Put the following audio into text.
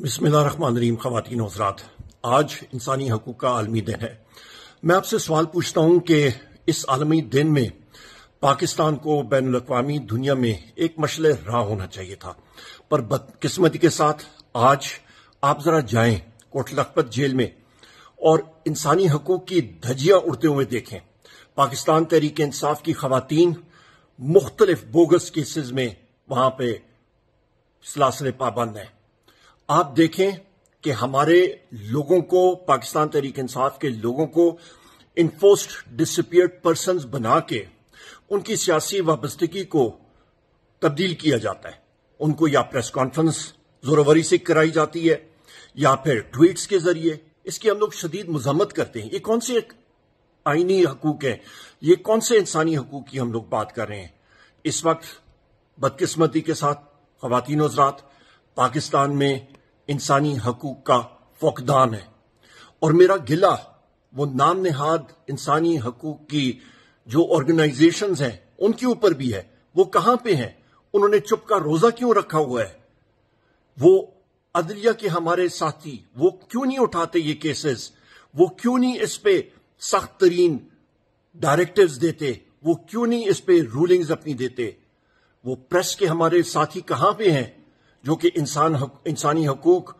बिस्मिल्लाहिर्रहमानिर्रहीम। ख़वातीन और हज़रात, आज इंसानी हकूक़ का आलमी दिन है। मैं आपसे सवाल पूछता हूं कि इस आलमी दिन में पाकिस्तान को बैनुल अक़वामी दुनिया में एक मशले राह होना चाहिए था, पर बदकिस्मती के साथ आज आप जरा जाएं कोट लखपत जेल में और इंसानी हकूक़ की धज्जियां उड़ते हुए देखें। पाकिस्तान तहरीक इंसाफ की ख़वातीन मुख्तलिफ बोगस केसेस में वहां पे सलासिल पाबंद हैं। आप देखें कि हमारे लोगों को, पाकिस्तान तहरीक इंसाफ के लोगों को इन्फोर्स्ड डिसअपीयर्ड पर्सन्स बना के उनकी सियासी वाबस्तगी को तब्दील किया जाता है। उनको या प्रेस कॉन्फ्रेंस जोरवरी से कराई जाती है या फिर ट्वीट्स के जरिए। इसकी हम लोग शदीद मजम्मत करते हैं। ये कौन से आईनी हकूक हैं? ये कौन से इंसानी हकूक की हम लोग बात कर रहे हैं? इस वक्त बदकिस्मती के साथ ख़वातीन और हज़रात, पाकिस्तान में इंसानी हकूक का फुकदान है और मेरा गिला वो नाम नेहाद इंसानी हकूक की जो ऑर्गेनाइजेशंस हैं उनके ऊपर भी है। वो कहां पे हैं? उन्होंने चुप का रोजा क्यों रखा हुआ है? वो अदलिया के हमारे साथी वो क्यों नहीं उठाते ये केसेस? वो क्यों नहीं इस पे सख्त तरीन डायरेक्टिव्स देते? वो क्यों नहीं इस पे रूलिंग्स अपनी देते? वो प्रेस के हमारे साथी कहां पे हैं जो कि इंसानी हकूक